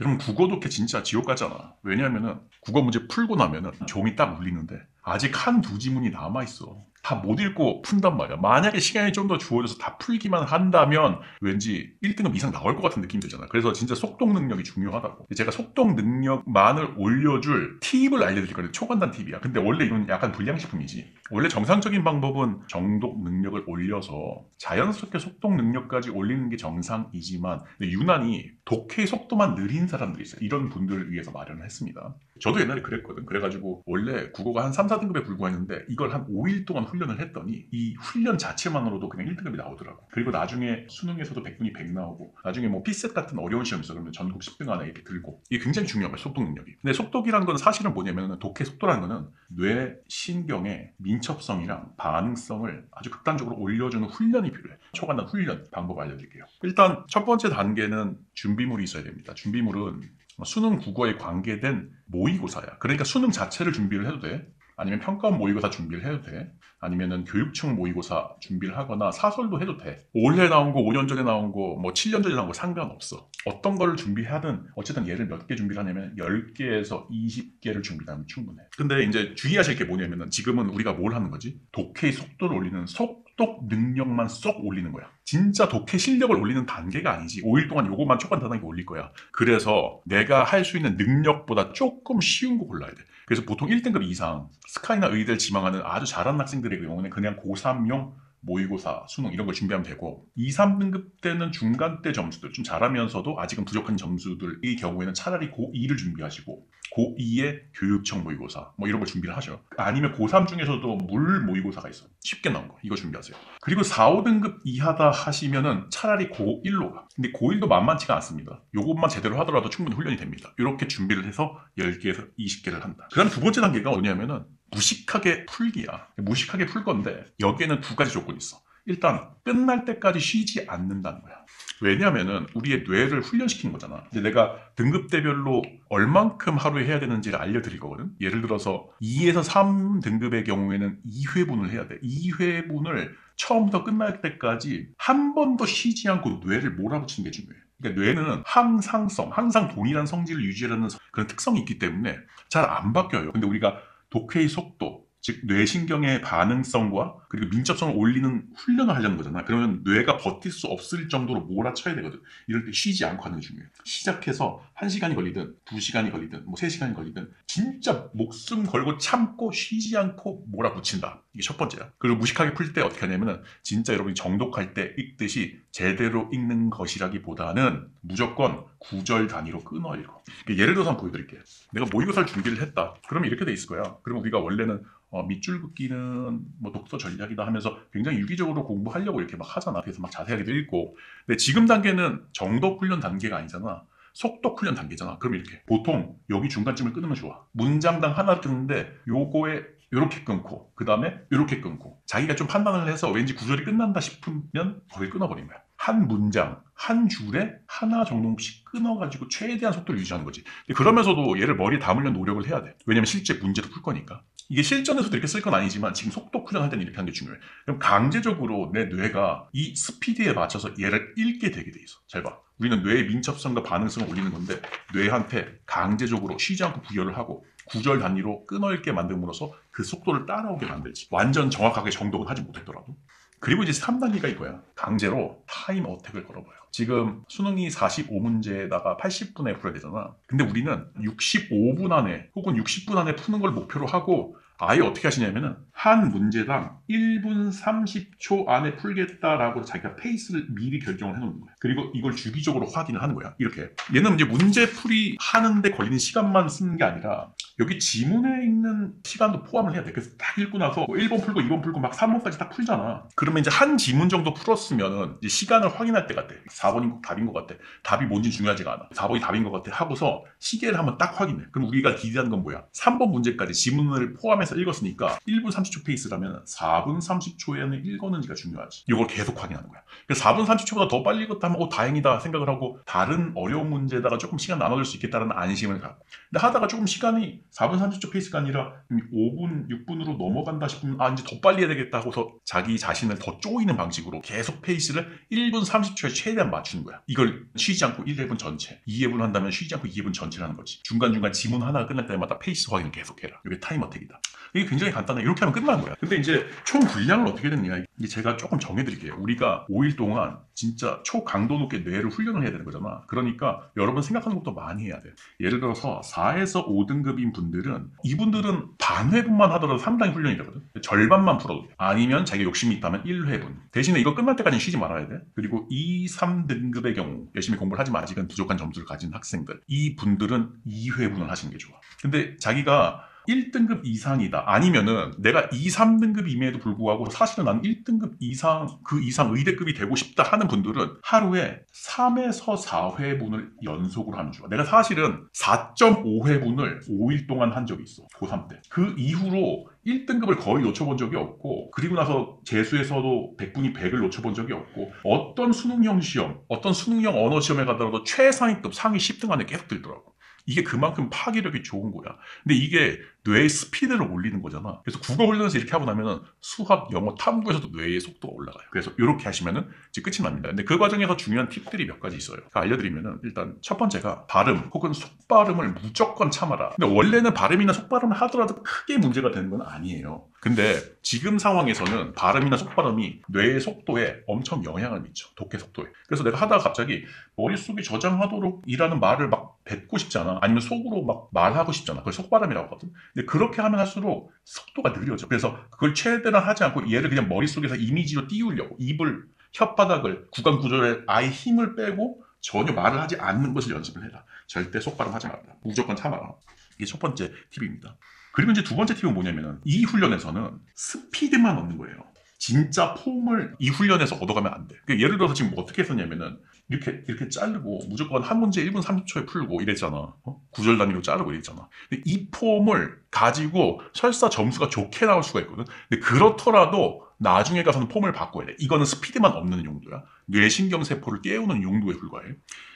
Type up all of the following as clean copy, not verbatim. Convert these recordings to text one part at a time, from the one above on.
여러분 국어 독해 진짜 지옥 같잖아. 왜냐하면은 국어 문제 풀고 나면은 종이 딱 울리는데 아직 한 두 지문이 남아있어. 다 못 읽고 푼단 말이야. 만약에 시간이 좀 더 주어져서 다 풀기만 한다면 왠지 1등급 이상 나올 것 같은 느낌이 들잖아. 그래서 진짜 속독 능력이 중요하다고. 제가 속독 능력만을 올려줄 팁을 알려드릴 거예요. 초간단 팁이야. 근데 원래 이건 약간 불량식품이지. 원래 정상적인 방법은 정독 능력을 올려서 자연스럽게 속독 능력까지 올리는 게 정상이지만 유난히 독해 속도만 느린 사람들이 있어요. 이런 분들을 위해서 마련을 했습니다. 저도 옛날에 그랬거든. 그래가지고 원래 국어가 한 3, 4등급에 불과했는데 이걸 한 5일 동안 훈련을 했더니 이 훈련 자체만으로도 그냥 1등급이 나오더라고. 그리고 나중에 수능에서도 100분이 100 나오고 나중에 뭐 피셋 같은 어려운 시험 있어. 그러면 전국 10등 안에 이렇게 들고 이게 굉장히 중요한 거야. 속독 능력이. 근데 속독이라는 건 사실은 뭐냐면 독해 속도라는 거는 뇌 신경의 민첩성이랑 반응성을 아주 극단적으로 올려주는 훈련이 필요해. 초간단 훈련 방법 알려드릴게요. 일단 첫 번째 단계는 준비물이 있어야 됩니다. 준비물은 수능 국어에 관계된 모의고사야. 그러니까 수능 자체를 준비를 해도 돼. 아니면 평가원 모의고사 준비를 해도 돼. 아니면은 교육청 모의고사 준비를 하거나 사설도 해도 돼. 올해 나온 거, 5년 전에 나온 거, 뭐 7년 전에 나온 거 상관없어. 어떤 거를 준비하든 어쨌든 얘를 몇 개 준비를 하냐면 10개에서 20개를 준비하면 충분해. 근데 이제 주의하실 게 뭐냐면은 지금은 우리가 뭘 하는 거지? 독해의 속도를 올리는 속독 능력만 쏙 올리는 거야. 진짜 독해 실력을 올리는 단계가 아니지. 5일 동안 요것만 초간단하게 올릴 거야. 그래서 내가 할 수 있는 능력보다 조금 쉬운 거 골라야 돼. 그래서 보통 1등급 이상 스카이나 의대를 지망하는 아주 잘하는 학생들의 경우는 그냥 고3용 모의고사, 수능 이런 걸 준비하면 되고 2, 3등급 때는 중간대 점수들 좀 잘하면서도 아직은 부족한 점수들의 경우에는 차라리 고2를 준비하시고 고2의 교육청 모의고사 뭐 이런 걸 준비를 하죠. 아니면 고3 중에서도 물 모의고사가 있어. 쉽게 나온 거. 이거 준비하세요. 그리고 4, 5등급 이하다 하시면은 차라리 고1로 가. 근데 고1도 만만치가 않습니다. 요것만 제대로 하더라도 충분히 훈련이 됩니다. 이렇게 준비를 해서 10개에서 20개를 한다. 그 다음 두 번째 단계가 뭐냐면은 무식하게 풀기야. 무식하게 풀 건데 여기에는 두 가지 조건이 있어. 일단 끝날 때까지 쉬지 않는다는 거야. 왜냐면은 우리의 뇌를 훈련시킨 거잖아. 근데 내가 등급대별로 얼만큼 하루에 해야 되는지를 알려드릴 거거든. 예를 들어서 2에서 3등급의 경우에는 2회분을 해야 돼. 2회분을 처음부터 끝날 때까지 한 번도 쉬지 않고 뇌를 몰아붙이는 게 중요해. 그러니까 뇌는 항상성, 항상 동일한 성질을 유지하는 그런 특성이 있기 때문에 잘 안 바뀌어요. 근데 우리가 독해의 속도, 즉 뇌신경의 반응성과 그리고 민첩성을 올리는 훈련을 하려는 거잖아. 그러면 뇌가 버틸 수 없을 정도로 몰아쳐야 되거든. 이럴 때 쉬지 않고 하는 게 중요해. 시작해서 1시간이 걸리든 2시간이 걸리든 뭐 3시간이 걸리든 진짜 목숨 걸고 참고 쉬지 않고 몰아붙인다. 이게 첫 번째야. 그리고 무식하게 풀 때 어떻게 하냐면은 진짜 여러분이 정독할 때 읽듯이 제대로 읽는 것이라기보다는 무조건 구절 단위로 끊어 읽어. 예를 들어서 한번 보여드릴게요. 내가 모의고사를 준비를 했다. 그러면 이렇게 돼 있을 거야. 그러면 우리가 원래는 밑줄 긋기는 뭐 독서 전략이다 하면서 굉장히 유기적으로 공부하려고 이렇게 막 하잖아. 그래서 막 자세하게도 읽고. 근데 지금 단계는 정독 훈련 단계가 아니잖아. 속독 훈련 단계잖아. 그럼 이렇게 보통 여기 중간쯤을 끊으면 좋아. 문장당 하나를 끊는데 요거에 요렇게 끊고 그 다음에 요렇게 끊고 자기가 좀 판단을 해서 왠지 구절이 끝난다 싶으면 거기 끊어버린 거야. 한 문장, 한 줄에 하나 정도씩 끊어가지고 최대한 속도를 유지하는 거지. 근데 그러면서도 얘를 머리에 담으려는 노력을 해야 돼. 왜냐면 실제 문제도 풀 거니까. 이게 실전에서도 이렇게 쓸 건 아니지만 지금 속도 훈련할 때는 이렇게 하는 게 중요해. 그럼 강제적으로 내 뇌가 이 스피드에 맞춰서 얘를 읽게 되게 돼 있어. 잘 봐. 우리는 뇌의 민첩성과 반응성을 올리는 건데 뇌한테 강제적으로 쉬지 않고 부여를 하고 구절 단위로 끊어읽게 만듦으로써 그 속도를 따라오게 만들지. 완전 정확하게 정독은 하지 못했더라도. 그리고 이제 3단계가 이거야. 강제로 타임 어택을 걸어봐요. 지금 수능이 45문제에다가 80분에 풀어야 되잖아. 근데 우리는 65분 안에 혹은 60분 안에 푸는 걸 목표로 하고 아예 어떻게 하시냐면은 한 문제당 1분 30초 안에 풀겠다라고 자기가 페이스를 미리 결정을 해놓는 거야. 그리고 이걸 주기적으로 확인을 하는 거야. 이렇게. 얘는 이제 문제풀이 하는데 걸리는 시간만 쓰는 게 아니라 여기 지문에 있는 시간도 포함을 해야 돼. 그래서 딱 읽고 나서 1번 풀고 2번 풀고 막 3번까지 딱 풀잖아. 그러면 이제 한 지문 정도 풀었으면은 이제 시간을 확인할 때 같아. 4번이 답인 것 같아. 답이 뭔지 중요하지가 않아. 4번이 답인 것 같아 하고서 시계를 한번 딱 확인해. 그럼 우리가 기대하는 건 뭐야? 3번 문제까지 지문을 포함해서 시간에서 읽었으니까 1분 30초 페이스라면 4분 30초에는 읽었는지가 중요하지. 이걸 계속 확인하는 거야. 그래서 4분 30초보다 더 빨리 읽었다면 다행이다 생각을 하고 다른 어려운 문제에다가 조금 시간 나눠줄 수 있겠다는 안심을 갖고. 근데 하다가 조금 시간이 4분 30초 페이스가 아니라 5분, 6분으로 넘어간다 싶으면 이제 더 빨리 해야 되겠다 하고서 자기 자신을 더 쪼이는 방식으로 계속 페이스를 1분 30초에 최대한 맞추는 거야. 이걸 쉬지 않고 1회분 전체, 2회분 한다면 쉬지 않고 2회분 전체를 하는 거지. 중간중간 지문 하나가 끝날 때마다 페이스 확인을 계속해라. 이게 타임어택이다. 이게 굉장히 간단해. 이렇게 하면 끝나는 거야. 근데 이제 총 분량을 어떻게 됐냐. 이제 제가 조금 정해드릴게요. 우리가 5일 동안 진짜 초강도 높게 뇌를 훈련을 해야 되는 거잖아. 그러니까 여러분 생각하는 것도 많이 해야 돼. 예를 들어서 4에서 5등급인 분들은 이분들은 반회분만 하더라도 상당히 훈련이 되거든. 절반만 풀어도 돼. 아니면 자기가 욕심이 있다면 1회분. 대신에 이거 끝날 때까지 쉬지 말아야 돼. 그리고 2, 3등급의 경우 열심히 공부를 하지만 아직은 부족한 점수를 가진 학생들, 이 분들은 2회분을 하시는 게 좋아. 근데 자기가 1등급 이상이다. 아니면은 내가 2, 3등급임에도 불구하고 사실은 난 1등급 이상, 그 이상 의대급이 되고 싶다 하는 분들은 하루에 3에서 4회분을 연속으로 하면 좋아. 내가 사실은 4.5회분을 5일 동안 한 적이 있어. 고3 때. 그 이후로 1등급을 거의 놓쳐본 적이 없고, 그리고 나서 재수에서도 100분이 100을 놓쳐본 적이 없고, 어떤 수능형 시험, 어떤 수능형 언어 시험에 가더라도 최상위급 상위 10등 안에 계속 들더라고. 이게 그만큼 파괴력이 좋은 거야. 근데 이게 뇌의 스피드를 올리는 거잖아. 그래서 국어 훈련에서 이렇게 하고 나면은 수학, 영어, 탐구에서도 뇌의 속도가 올라가요. 그래서 이렇게 하시면은 이제 끝이 납니다. 근데 그 과정에서 중요한 팁들이 몇 가지 있어요. 알려드리면은 일단 첫 번째가 발음 혹은 속발음을 무조건 참아라. 근데 원래는 발음이나 속발음을 하더라도 크게 문제가 되는 건 아니에요. 근데 지금 상황에서는 발음이나 속발음이 뇌의 속도에 엄청 영향을 미쳐. 독해 속도에. 그래서 내가 하다가 갑자기 머릿속에 저장하도록 이라는 말을 막 뱉고 싶잖아. 아니면 속으로 막 말하고 싶잖아. 그걸 속발음이라고 하거든. 근데 그렇게 하면 할수록 속도가 느려져. 그래서 그걸 최대한 하지 않고 얘를 그냥 머릿속에서 이미지로 띄우려고 입을, 혓바닥을, 구강 구조에 아예 힘을 빼고 전혀 말을 하지 않는 것을 연습을 해라. 절대 속발음 하지 말라. 무조건 참아라. 이게 첫 번째 팁입니다. 그리고 이제 두 번째 팁은 뭐냐면은 이 훈련에서는 스피드만 얻는 거예요. 진짜 폼을 이 훈련에서 얻어가면 안 돼. 그러니까 예를 들어서 지금 어떻게 했었냐면은 이렇게 자르고 무조건 한 문제 1분 30초에 풀고 이랬잖아. 구절 단위로 자르고 이랬잖아. 근데 이 폼을 가지고 설사 점수가 좋게 나올 수가 있거든. 근데 그렇더라도 나중에 가서는 폼을 바꿔야 돼. 이거는 스피드만 없는 용도야. 뇌신경세포를 깨우는 용도에 불과해.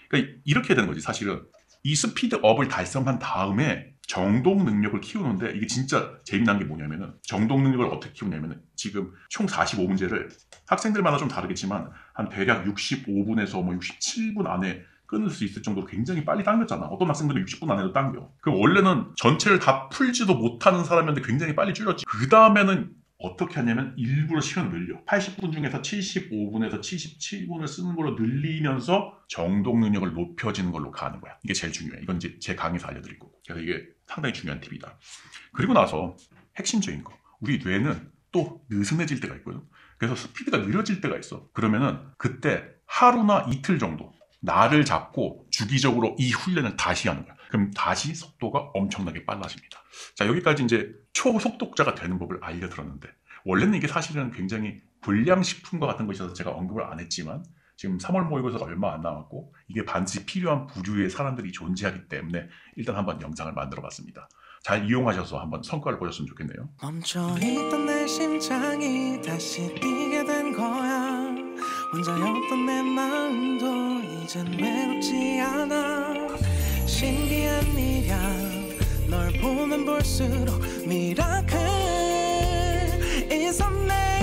그러니까 이렇게 되는 거지. 사실은 이 스피드업을 달성한 다음에 정독 능력을 키우는데, 이게 진짜 재미난 게 뭐냐면은 정독 능력을 어떻게 키우냐면은 지금 총 45문제를 학생들마다 좀 다르겠지만 한 대략 65분에서 67분 안에 끊을 수 있을 정도로 굉장히 빨리 당겼잖아. 어떤 학생들은 60분 안에도 당겨. 그럼 원래는 전체를 다 풀지도 못하는 사람이었는데 굉장히 빨리 줄였지. 그 다음에는 어떻게 하냐면 일부러 시간을 늘려. 80분 중에서 75분에서 77분을 쓰는 걸로 늘리면서 정독 능력을 높여지는 걸로 가는 거야. 이게 제일 중요해. 이건 이제 제 강의에서 알려드릴 거고. 그래서 이게 상당히 중요한 팁이다. 그리고 나서 핵심적인 거. 우리 뇌는 또 느슨해질 때가 있거든. 그래서 스피드가 느려질 때가 있어. 그러면은 그때 하루나 이틀 정도 나를 잡고 주기적으로 이 훈련을 다시 하는 거야. 그럼 다시 속도가 엄청나게 빨라집니다. 자, 여기까지 이제 초속독자가 되는 법을 알려드렸는데, 원래는 이게 사실은 굉장히 불량식품과 같은 것이어서 제가 언급을 안 했지만 지금 3월 모의고사가 얼마 안 남았고 이게 반드시 필요한 부류의 사람들이 존재하기 때문에 일단 한번 영상을 만들어 봤습니다. 잘 이용하셔서 한번 성과를 보셨으면 좋겠네요. 멈춰있던 내 심장이 다시 뛰게 된 거야. 혼자였던 내 마음도 이젠 외롭지 않아. 신기한 일이야. 널 보면 볼수록 미라클 있었네.